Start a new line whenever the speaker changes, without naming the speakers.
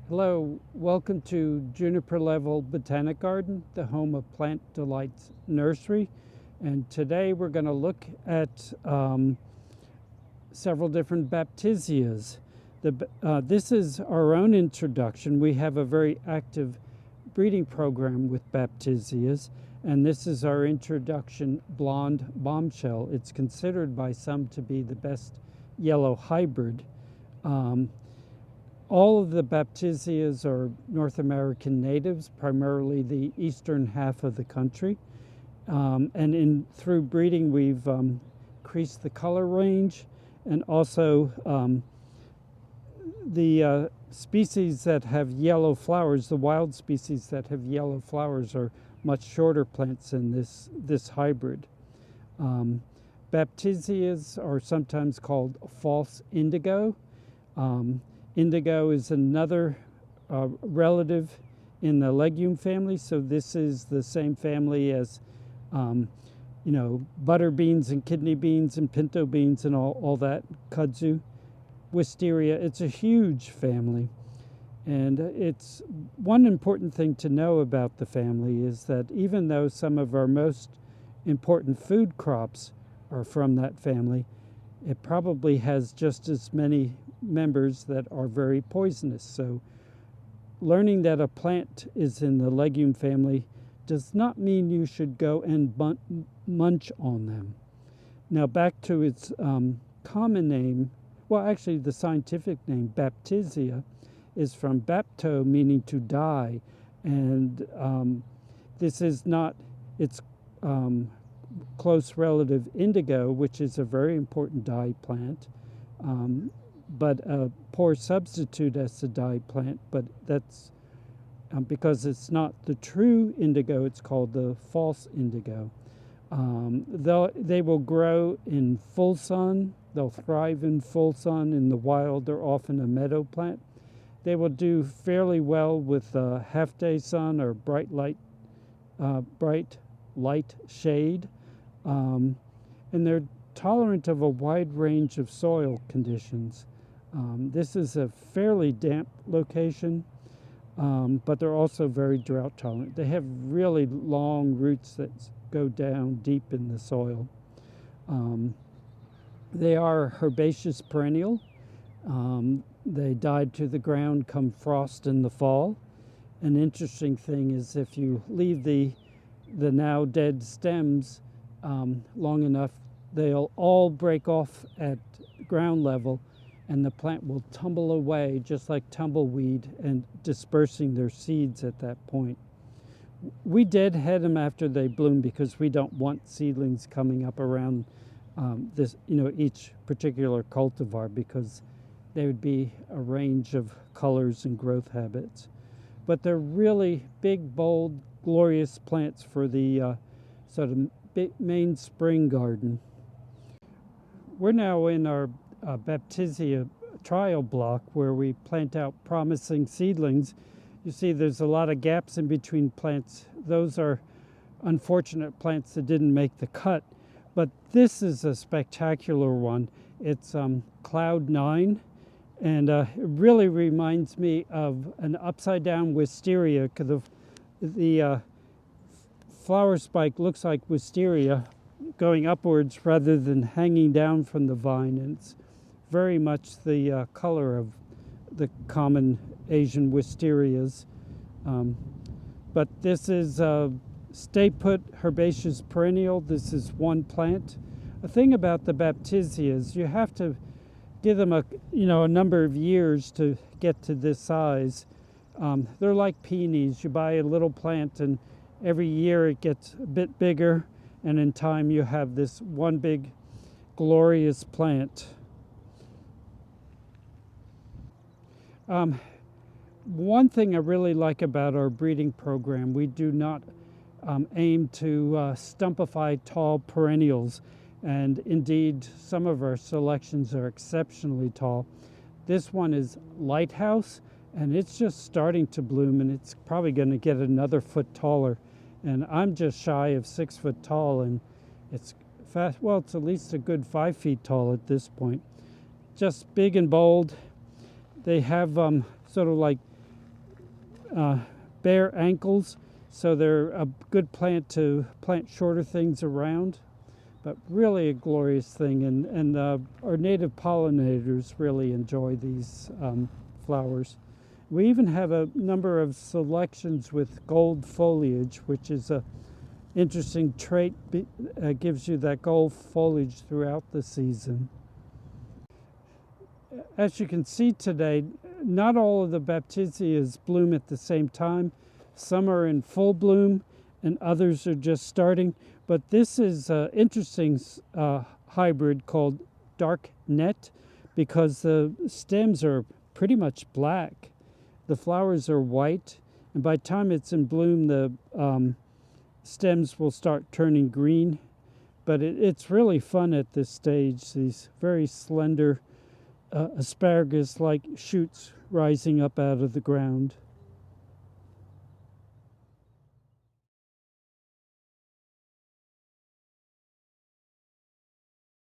Hello, welcome to Juniper Level Botanic Garden, the home of Plant Delights Nursery. And today we're going to look at several different Baptisias. This is our own introduction. We have a very active breeding program with Baptisias, and this is our introduction blonde bombshell. It's considered by some to be the best yellow hybrid. All of the Baptisias are North American natives, primarily the eastern half of the country. And through breeding, we've increased the color range, and also the species that have yellow flowers, the wild species that have yellow flowers, are much shorter plants than this hybrid. Baptisias are sometimes called false indigo. Indigo is another relative in the legume family, so this is the same family as, butter beans and kidney beans and pinto beans and all that, kudzu, wisteria. It's a huge family. And it's one important thing to know about the family is that even though some of our most important food crops are from that family, it probably has just as many members that are very poisonous. So learning that a plant is in the legume family does not mean you should go and munch on them. Now back to its common name, well actually the scientific name, Baptisia, is from bapto, meaning to dye, and this is not its close relative indigo, which is a very important dye plant, but a poor substitute as a dye plant. But that's because it's not the true indigo, it's called the false indigo. They will grow in full sun, they'll thrive in full sun. In the wild, they're often a meadow plant. They will do fairly well with half-day sun or bright light shade, and they're tolerant of a wide range of soil conditions. This is a fairly damp location, but they're also very drought tolerant. They have really long roots that go down deep in the soil. They are herbaceous perennial. They died to the ground come frost in the fall. An interesting thing is if you leave the now dead stems long enough, they'll all break off at ground level, and the plant will tumble away just like tumbleweed and dispersing their seeds at that point. We deadhead them after they bloom because we don't want seedlings coming up around each particular cultivar, because they would be a range of colors and growth habits. But they're really big, bold, glorious plants for the sort of main spring garden. We're now in our Baptisia trial block where we plant out promising seedlings. You see there's a lot of gaps in between plants. Those are unfortunate plants that didn't make the cut. But this is a spectacular one. It's Cloud 9. And it really reminds me of an upside-down wisteria, because the flower spike looks like wisteria going upwards rather than hanging down from the vine. And it's very much the color of the common Asian wisterias. But this is stay put herbaceous perennial. This is one plant. The thing about the Baptisia is you have to give them a number of years to get to this size. They're like peonies. You buy a little plant and every year it gets a bit bigger, and in time you have this one big glorious plant. One thing I really like about our breeding program, we do not aim to stumpify tall perennials. And indeed, some of our selections are exceptionally tall. This one is Lighthouse, and it's just starting to bloom, and it's probably going to get another foot taller. And I'm just shy of 6 foot tall, and it's fast. Well, it's at least a good 5 feet tall at this point. Just big and bold. They have sort of like bare ankles, so they're a good plant to plant shorter things around, but really a glorious thing. And our native pollinators really enjoy these flowers. We even have a number of selections with gold foliage, which is a interesting trait, gives you that gold foliage throughout the season. As you can see today, not all of the Baptisias bloom at the same time. Some are in full bloom and others are just starting. But this is an interesting hybrid called Darknet, because the stems are pretty much black. The flowers are white, and by the time it's in bloom, the stems will start turning green. But it's really fun at this stage, these very slender asparagus-like shoots rising up out of the ground.